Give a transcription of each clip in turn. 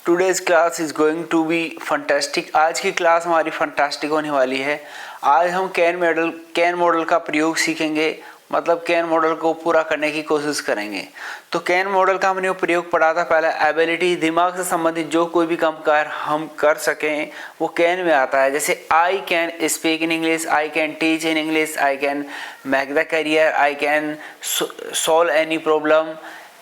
Today's class is going to be fantastic. आज की class हमारी फंटास्टिक होने वाली है। आज हम कैन मॉडल का प्रयोग सीखेंगे, मतलब कैन मॉडल को पूरा करने की कोशिश करेंगे। तो कैन मॉडल का हमने प्रयोग पढ़ा था पहले। एबिलिटी, दिमाग से संबंधित जो कोई भी काम हम कर सकें वो कैन में आता है। जैसे I can speak in English, I can teach in English, I can make the career, I can solve any problem.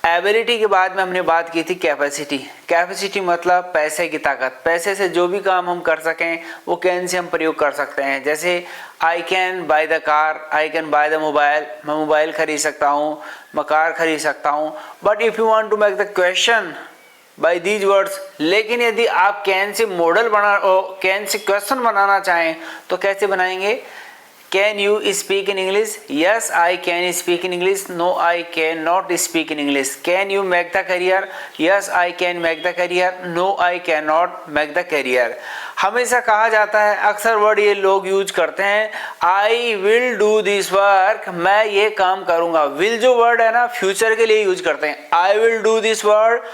Ability के बाद में हमने बात की थी कैपेसिटी। कैपेसिटी मतलब पैसे की ताकत। पैसे से जो भी काम हम कर सकें वो कैन से हम प्रयोग कर सकते हैं। जैसे I can buy the car, I can buy the mobile, मैं मोबाइल खरीद सकता हूँ, मैं कार खरीद सकता हूँ। But if you want to make the question by these words, लेकिन यदि आप can say can say question बनाना चाहें तो कैसे बनाएंगे? Can you speak in English? Yes, I can speak in English. No, I cannot speak in English. Can you make the career? Yes, I can make the career. No, I cannot make the career. हमेशा कहा जाता है, अक्सर word ये लोग use करते हैं, I will do this work, मैं ये काम करूँगा। will जो वर्ड है ना, फ्यूचर के लिए यूज करते हैं। I will do this work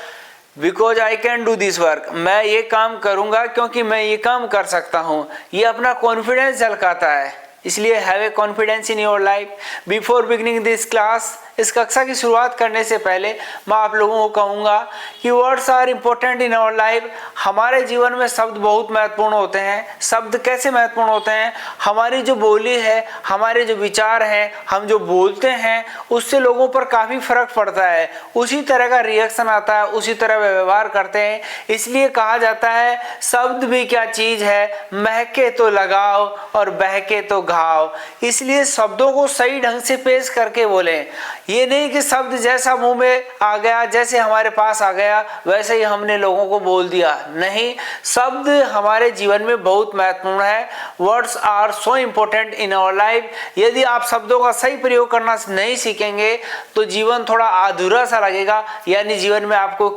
because I can do this work, मैं ये काम करूँगा क्योंकि मैं ये काम कर सकता हूँ। ये अपना कॉन्फिडेंस झलकाता है, इसलिए have a confidence in your life. Before beginning this class, इस कक्षा की शुरुआत करने से पहले मैं आप लोगों को कहूँगा कि words are important in our life. हमारे जीवन में शब्द बहुत महत्वपूर्ण होते हैं। शब्द कैसे महत्वपूर्ण होते हैं? हमारी जो बोली है, हमारे जो विचार हैं, हम जो बोलते हैं उससे लोगों पर काफ़ी फर्क पड़ता है। उसी तरह का रिएक्शन आता है, उसी तरह व्यवहार करते हैं। इसलिए कहा जाता है शब्द भी क्या चीज़ है, महके तो लगाओ और बहके तो घाव। इसलिए शब्दों को सही ढंग से पेश करके बोलें। ये नहीं कि शब्द जैसा मुंह में आ गया, जैसे हमारे पास आ गया वैसे ही हमने लोगों को बोल दिया। नहीं, शब्द हमारे जीवन में बहुत महत्वपूर्ण है। Words are so important in our life. यदि आप शब्दों का सही प्रयोग करना नहीं सीखेंगे तो जीवन थोड़ा अधूरा सा लगेगा, यानी जीवन में आपको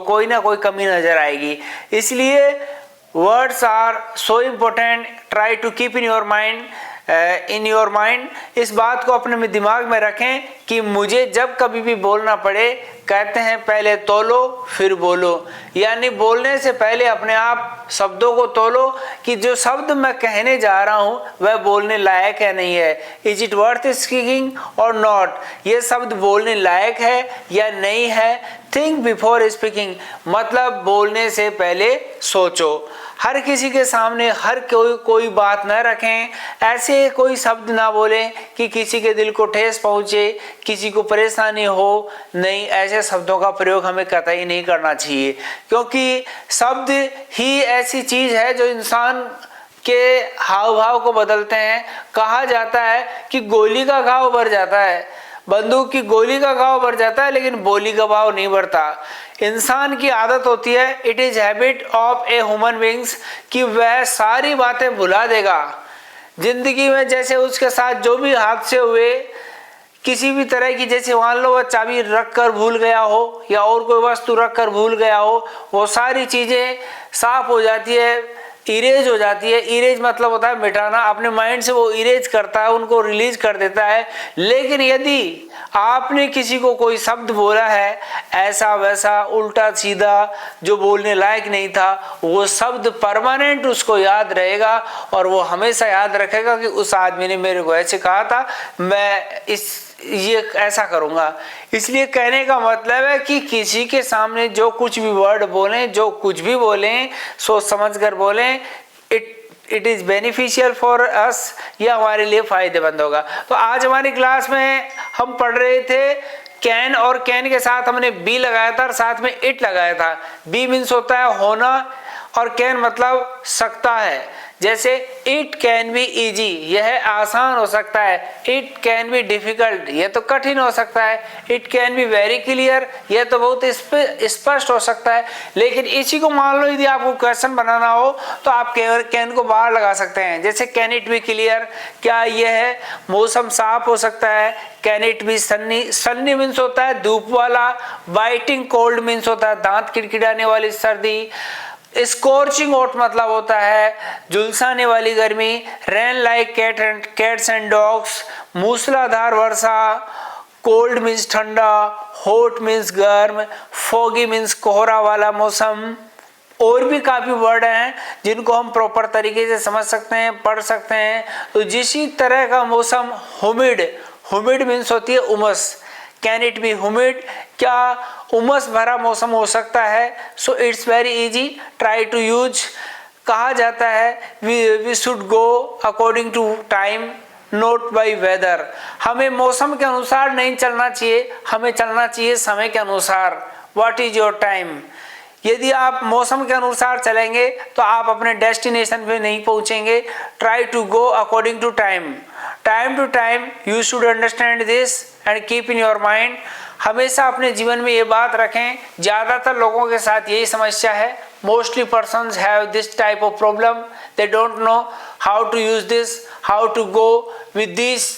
कोई ना कोई कमी नजर आएगी। इसलिए words are so important, try to keep in your mind. इस बात को अपने दिमाग में रखें कि मुझे जब कभी भी बोलना पड़े, कहते हैं पहले तोलो फिर बोलो, यानी बोलने से पहले अपने आप शब्दों को तोलो कि जो शब्द मैं कहने जा रहा हूँ वह बोलने लायक है नहीं है। इज इट वर्थ स्पीकिंग और नॉट, ये शब्द बोलने लायक है या नहीं है। थिंक बिफोर स्पीकिंग, मतलब बोलने से पहले सोचो। हर किसी के सामने हर कोई बात न रखें, ऐसे कोई शब्द ना बोलें कि किसी के दिल को ठेस पहुँचे, किसी को परेशानी हो। नहीं, ऐसे शब्दों का प्रयोग हमें कतई नहीं करना चाहिए, क्योंकि शब्द ही ऐसी चीज़ है जो इंसान के हाव भाव को बदलते हैं। कहा जाता है कि गोली का घाव बढ़ जाता है, बंदूक की गोली का घाव बढ़ जाता है, लेकिन बोली का भाव नहीं बढ़ता। इंसान की आदत होती है, it is habit of a human beings, कि वह सारी बातें भुला देगा जिंदगी में। जैसे उसके साथ जो भी हादसे हुए, किसी भी तरह की, जैसे मान लो वह चाबी रख कर भूल गया हो या और कोई वस्तु रख कर भूल गया हो, वो सारी चीज़ें साफ हो जाती है, इरेज हो जाती है। इरेज मतलब होता है मिटाना, अपने माइंड से वो इरेज करता है, उनको रिलीज कर देता है। लेकिन यदि आपने किसी को कोई शब्द बोला है ऐसा वैसा उल्टा सीधा जो बोलने लायक नहीं था, वो शब्द परमानेंट उसको याद रहेगा और वो हमेशा याद रखेगा कि उस आदमी ने मेरे को ऐसे कहा था, मैं ये ऐसा करूँगा। इसलिए कहने का मतलब है कि किसी के सामने जो कुछ भी वर्ड बोलें, जो कुछ भी बोलें, सोच समझ कर बोलें। It is beneficial for us, ये हमारे लिए फ़ायदेमंद होगा। तो आज हमारी क्लास में हम पढ़ रहे थे कैन, और कैन के साथ हमने बी लगाया था और साथ में इट लगाया था। बी मीन्स होता है होना और कैन मतलब सकता है। जैसे इट कैन बी इजी, यह आसान हो सकता है। इट कैन बी डिफिकल्ट, यह तो कठिन हो सकता है। It can be very clear, यह तो बहुत स्पष्ट हो सकता है। लेकिन इसी को मान लो यदि आपको क्वेश्चन बनाना हो तो आप कैन को बाहर लगा सकते हैं। जैसे कैन इट बी क्लियर, क्या यह मौसम साफ हो सकता है? Can it be Sunny, Sunny means होता है धूप वाला। बाइटिंग कोल्ड मीन्स होता है दांत किड़किड़ाने वाली सर्दी। स्कॉर्चिंग हॉट मतलब होता है झुलसाने वाली गर्मी। Rain like cats and dogs, मूसलाधार वर्षा। कोल्ड मीन्स ठंडा, हॉट मीन्स गर्म, फॉगी मीन्स कोहरा वाला मौसम। और भी काफी वर्ड हैं जिनको हम प्रॉपर तरीके से समझ सकते हैं, पढ़ सकते हैं। तो जिसी तरह का मौसम ह्यूमिड, ह्यूमिड मीन्स होती है उमस, कैन इट बी ह्यूमिड, क्या उमस भरा मौसम हो सकता है? So it's very easy, try to use. कहा जाता है we should go according to time not by weather, हमें मौसम के अनुसार नहीं चलना चाहिए, हमें चलना चाहिए समय के अनुसार। What is your time? यदि आप मौसम के अनुसार चलेंगे तो आप अपने डेस्टिनेशन पे नहीं पहुंचेंगे। Try to go according to time, time to time you should understand this and keep in your mind. हमेशा अपने जीवन में ये बात रखें, ज़्यादातर लोगों के साथ यही समस्या है। Mostly persons have this type of problem, they don't know how to use this, how to go with this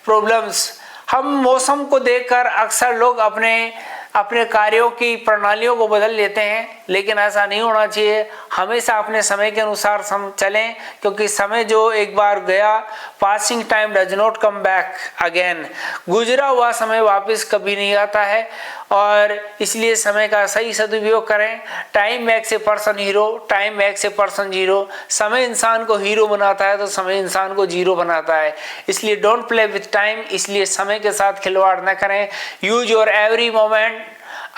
problems. हम मौसम को देखकर अक्सर लोग अपने कार्यों की प्रणालियों को बदल लेते हैं, लेकिन ऐसा नहीं होना चाहिए। हमेशा अपने समय के अनुसार चलें, क्योंकि समय जो एक बार गया, passing time does not come back again, गुजरा हुआ समय वापस कभी नहीं आता है। और इसलिए समय का सही सदुपयोग करें। Time makes a person hero, time makes a person zero. समय इंसान को हीरो बनाता है तो समय इंसान को जीरो बनाता है। इसलिए डोंट प्ले विथ टाइम, इसलिए समय के साथ खिलवाड़ न करें। यूज योर एवरी मोमेंट,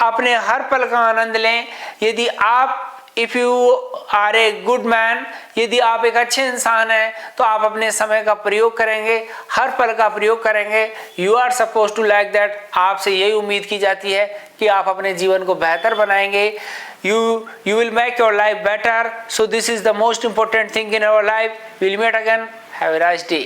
अपने हर पल का आनंद लें। यदि आप if you are a good man, यदि आप एक अच्छे इंसान हैं तो आप अपने समय का प्रयोग करेंगे, हर पल का प्रयोग करेंगे। You are suppose to like that, आपसे यही उम्मीद की जाती है कि आप अपने जीवन को बेहतर बनाएंगे। You will make your life better, so this is the most important thing in our life. Will meet again, have a nice day.